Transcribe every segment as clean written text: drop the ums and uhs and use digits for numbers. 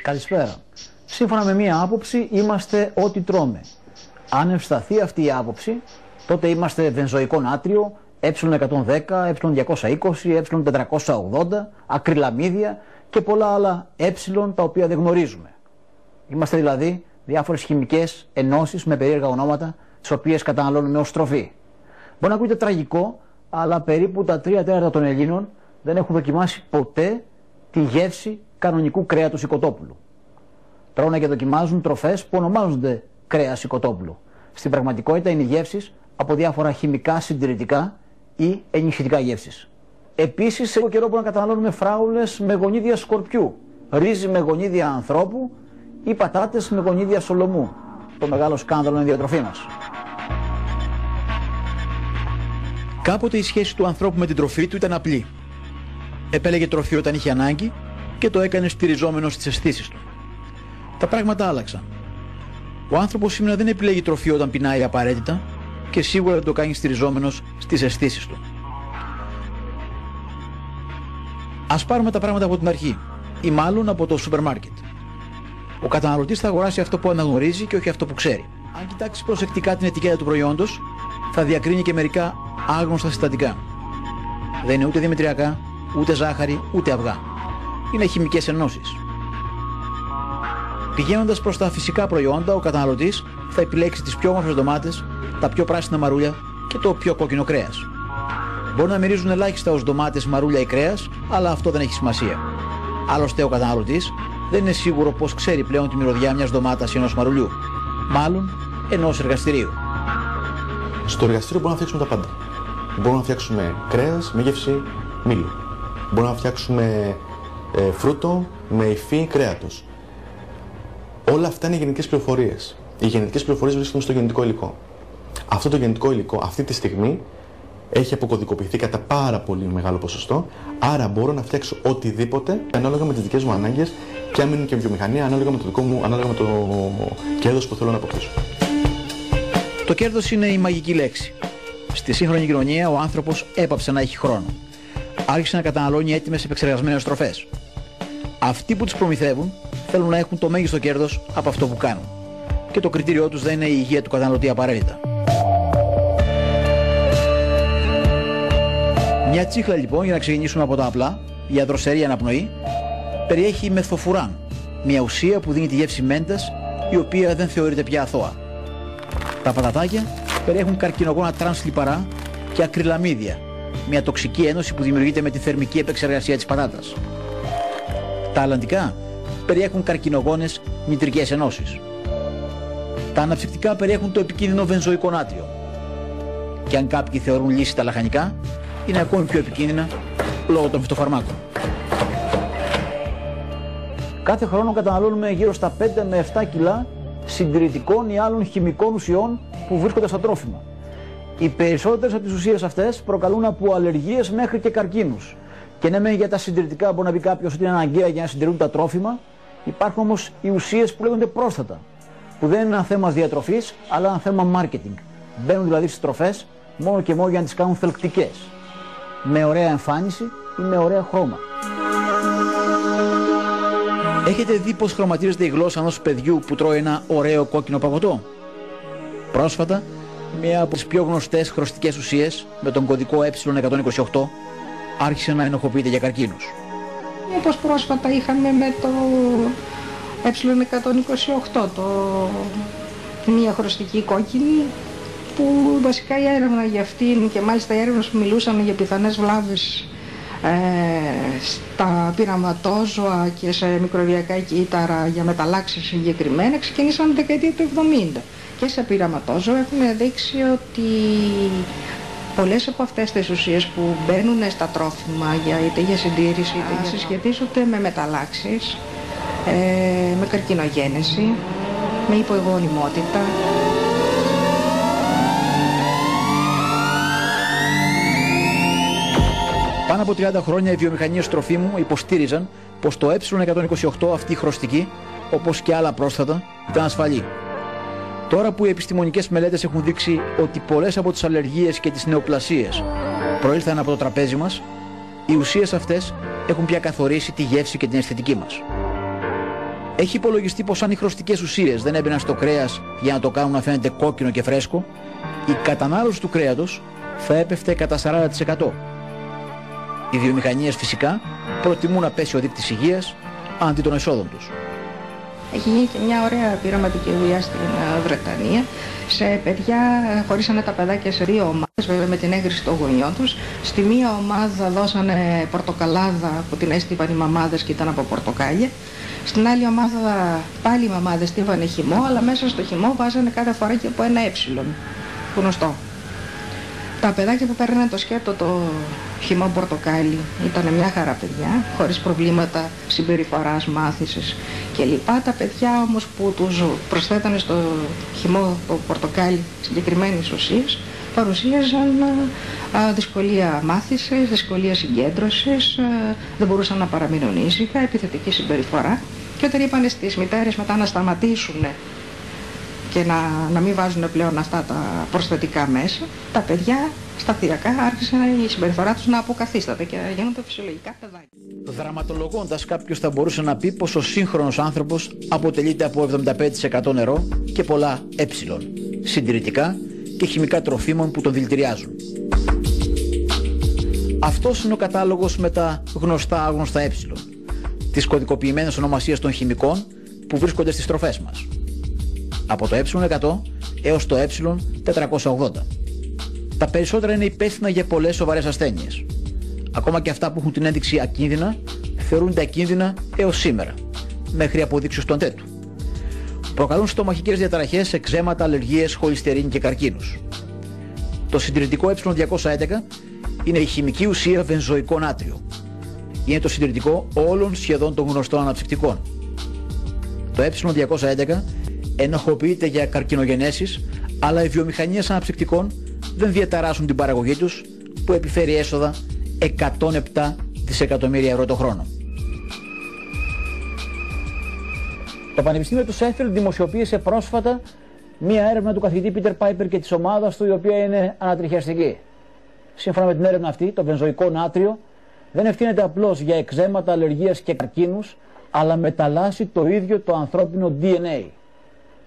Καλησπέρα. Σύμφωνα με μία άποψη, είμαστε ό,τι τρώμε. Αν ευσταθεί αυτή η άποψη, τότε είμαστε βενζοϊκό νάτριο, ε110, ε220, ε480, ακριλαμίδια και πολλά άλλα τα οποία δεν γνωρίζουμε. Είμαστε δηλαδή διάφορες χημικές ενώσεις με περίεργα ονόματα, τις οποίες καταναλώνουμε ως τροφή. Μπορεί να ακούγεται τραγικό, αλλά περίπου τα 3/4 των Ελλήνων δεν έχουν δοκιμάσει ποτέ τη γεύση κανονικού κρέατος οικοτόπουλου. Τρώνε και δοκιμάζουν τροφές που ονομάζονται κρέας οικοτόπουλου. Στην πραγματικότητα είναι γεύσεις από διάφορα χημικά συντηρητικά ή ενισχυτικά γεύσεις. Επίσης, σε λίγο καιρό μπορούμε να καταναλώνουμε φράουλες με γονίδια σκορπιού, ρύζι με γονίδια ανθρώπου ή πατάτες με γονίδια σολομού. Το μεγάλο σκάνδαλο είναι η διατροφή μας. Κάποτε η σχέση του ανθρώπου με την τροφή του ήταν απλή. Επέλεγε τροφή όταν είχε ανάγκη και το έκανε στηριζόμενο στις αισθήσεις του. Τα πράγματα άλλαξαν. Ο άνθρωπος σήμερα δεν επιλέγει τροφή όταν πεινάει απαραίτητα και σίγουρα δεν το κάνει στηριζόμενος στις αισθήσεις του. Ας πάρουμε τα πράγματα από την αρχή, ή μάλλον από το σούπερ μάρκετ. Ο καταναλωτής θα αγοράσει αυτό που αναγνωρίζει και όχι αυτό που ξέρει. Αν κοιτάξει προσεκτικά την ετικέτα του προϊόντος, θα διακρίνει και μερικά άγνωστα συστατικά. Δεν είναι ούτε δημητριακά, ούτε ζάχαρη, ούτε αυγά. Είναι χημικές ενώσεις. Πηγαίνοντας προς τα φυσικά προϊόντα, ο καταναλωτής θα επιλέξει τις πιο όμορφες ντομάτες, τα πιο πράσινα μαρούλια και το πιο κόκκινο κρέας. Μπορεί να μυρίζουν ελάχιστα ως ντομάτες, μαρούλια ή κρέας, αλλά αυτό δεν έχει σημασία. Άλλωστε, ο καταναλωτής δεν είναι σίγουρο πως ξέρει πλέον τη μυρωδιά μιας ντομάτας ή ενός μαρουλιού. Μάλλον ενός εργαστηρίου. Στο εργαστήριο μπορούμε να φτιάξουμε τα πάντα. Μπορούμε να φτιάξουμε κρέας με γεύση μήλου. Μπορούμε να φτιάξουμε φρούτο με υφή κρέατος. Όλα αυτά είναι γενετικές πληροφορίες. Οι γενετικές πληροφορίες βρίσκονται στο γενετικό υλικό. Αυτό το γενετικό υλικό αυτή τη στιγμή έχει αποκωδικοποιηθεί κατά πάρα πολύ μεγάλο ποσοστό, άρα μπορώ να φτιάξω οτιδήποτε ανάλογα με τις δικές μου ανάγκες και αν μείνουν και βιομηχανία, ανάλογα με το δικό μου, ανάλογα με το κέρδος που θέλω να αποκτήσω. Το κέρδος είναι η μαγική λέξη. Στη σύγχρονη κοινωνία ο άνθρωπος έπαψε να έχει χρόνο. Άρχισε να καταναλώνει έτοιμες επεξεργασμένες τροφές. Αυτοί που τις προμηθεύουν θέλουν να έχουν το μέγιστο κέρδος από αυτό που κάνουν. Και το κριτήριό τους δεν είναι η υγεία του καταναλωτή απαραίτητα. Μια τσίχλα λοιπόν, για να ξεκινήσουμε από τα απλά, για δροσερή αναπνοή, περιέχει μεθοφουράν, μια ουσία που δίνει τη γεύση μέντας, η οποία δεν θεωρείται πια αθώα. Τα πατατάκια περιέχουν καρκινογόνα τρανς λιπαρά και ακριλαμίδια, μια τοξική ένωση που δημιουργείται με τη θερμική επεξεργασία της πατάτας. Τα αλλαντικά περιέχουν καρκινογόνες νητρικές ενώσεις. Τα αναψυκτικά περιέχουν το επικίνδυνο βενζοϊκό νάτριο. Και αν κάποιοι θεωρούν λύση τα λαχανικά, είναι ακόμη πιο επικίνδυνα λόγω των φυτοφαρμάκων. Κάθε χρόνο καταναλώνουμε γύρω στα 5 με 7 κιλά συντηρητικών ή άλλων χημικών ουσιών που βρίσκονται στα τρόφιμα. Οι περισσότερες από τις ουσίες αυτές προκαλούν από αλλεργίες μέχρι και καρκίνους. Και ναι, για τα συντηρητικά μπορεί να πει κάποιος ότι είναι αναγκαία για να συντηρούν τα τρόφιμα, υπάρχουν όμως οι ουσίες που λέγονται πρόσθετα, που δεν είναι ένα θέμα διατροφής, αλλά ένα θέμα marketing. Μπαίνουν δηλαδή στις τροφές μόνο και μόνο για να τις κάνουν θελκτικές, με ωραία εμφάνιση ή με ωραία χρώμα. Έχετε δει πως χρωματίζεται η γλώσσα ενός παιδιού που τρώει ένα ωραίο κόκκινο παγωτό? Πρόσφατα, μία από τις πιο γνωστές χρωστικές ουσίες με τον κωδικό ε128 άρχισε να ενοχοποιείται για καρκίνους. Όπως πρόσφατα είχαμε με το ε128, μία χρωστική κόκκινη, που βασικά η έρευνα για αυτήν και μάλιστα οι έρευνες που μιλούσαν για πιθανές βλάβες στα πειραματόζωα και σε μικροβιακά κύτταρα για μεταλλάξεις συγκεκριμένα ξεκίνησαν τη δεκαετία του 70. Και σε πειραματόζωα έχουν δείξει ότι πολλές από αυτές τις ουσίες που μπαίνουν στα τρόφιμα είτε για συντήρηση είτε για συσχετίζονται με μεταλλάξεις, με καρκινογένεση, με υποεγονιμότητα. Πάνω από 30 χρόνια οι βιομηχανίες τροφίμου υποστήριζαν πως το ε128, αυτή η χρωστική, όπως και άλλα πρόσθετα, ήταν ασφαλή. Τώρα που οι επιστημονικές μελέτες έχουν δείξει ότι πολλές από τις αλλεργίες και τις νεοπλασίες προήλθαν από το τραπέζι μας, οι ουσίες αυτές έχουν πια καθορίσει τη γεύση και την αισθητική μας. Έχει υπολογιστεί πως αν οι χρωστικές ουσίες δεν έμπαιναν στο κρέας για να το κάνουν να φαίνεται κόκκινο και φρέσκο, η κατανάλωση του κρέατος θα έπεφτε κατά 40%. Οι βιομηχανίες φυσικά προτιμούν να πέσει ο δείκτης υγείας αντί των εσόδων τους. Έχει γίνει και μια ωραία πειραματική δουλειά στην Βρετανία. Σε παιδιά χωρίσανε τα παιδάκια σε δύο ομάδες, βέβαια με την έγκριση των γονιών τους. Στη μία ομάδα δώσανε πορτοκαλάδα που την έστειβαν οι μαμάδες και ήταν από πορτοκάλια. Στην άλλη ομάδα πάλι οι μαμάδες στίβανε χυμό, αλλά μέσα στο χυμό βάζανε κάθε φορά και από ένα γνωστό. Τα παιδάκια που παίρνανε το σκέτο το χυμό πορτοκάλι ήταν μια χαρά παιδιά, χωρίς προβλήματα συμπεριφοράς, μάθησης κλπ. Τα παιδιά όμως που τους προσθέτανε στο χυμό το πορτοκάλι συγκεκριμένες ουσίες παρουσίαζαν δυσκολία μάθησης, δυσκολία συγκέντρωσης, δεν μπορούσαν να παραμείνουν ήσυχα, επιθετική συμπεριφορά. Και όταν είπανε στις μητέρες μετά να σταματήσουν και να μην βάζουν πλέον αυτά τα προσθετικά μέσα, τα παιδιά σταδιακά άρχισαν η συμπεριφορά τους να αποκαθίσταται και γίνονται φυσιολογικά παιδάκια. Δραματολογώντας, κάποιος θα μπορούσε να πει πως ο σύγχρονος άνθρωπος αποτελείται από 75% νερό και πολλά συντηρητικά και χημικά τροφίμων που τον δηλητηριάζουν. Αυτός είναι ο κατάλογος με τα γνωστά άγνωστα τις κωδικοποιημένες ονομασίες των χημικών που βρίσκονται στις τροφές μας. Από το ε100 έως το ε480. Τα περισσότερα είναι υπεύθυνα για πολλές σοβαρές ασθένειες. Ακόμα και αυτά που έχουν την ένδειξη ακίνδυνα θεωρούνται ακίνδυνα έως σήμερα, μέχρι αποδείξεις των τέτου. Προκαλούν στομαχικές διαταραχές, εκζέματα, αλλεργίες, χολυστερίνη και καρκίνους. Το συντηρητικό ε211 είναι η χημική ουσία βενζοϊκό νάτριο. Είναι το συντηρητικό όλων σχεδόν των γνωστών αναψυκτικών. Το ε211 ενοχοποιείται για καρκινογενέσεις, αλλά οι βιομηχανίες αναψυκτικών δεν διαταράσσουν την παραγωγή τους, που επιφέρει έσοδα 107 δισεκατομμύρια ευρώ το χρόνο. Το Πανεπιστήμιο του Σέφιλντ δημοσιοποίησε πρόσφατα μία έρευνα του καθηγητή Πίτερ Πάιπερ και της ομάδας του, η οποία είναι ανατριχιαστική. Σύμφωνα με την έρευνα αυτή, το βενζοϊκό νάτριο δεν ευθύνεται απλώς για εκζέματα, αλλεργίες και καρκίνους, αλλά μεταλλάσσει το ίδιο το ανθρώπινο DNA.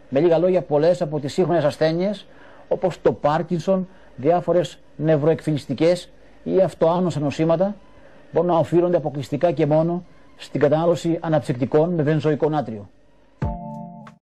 Με λίγα λόγια, πολλές από τις σύγχρονες ασθένειες, όπως το Πάρκινσον, διάφορες νευροεκφυλιστικές ή αυτοάνωσα νοσήματα, μπορούν να οφείλονται αποκλειστικά και μόνο στην κατανάλωση αναψυκτικών με βενζοϊκό νάτριο.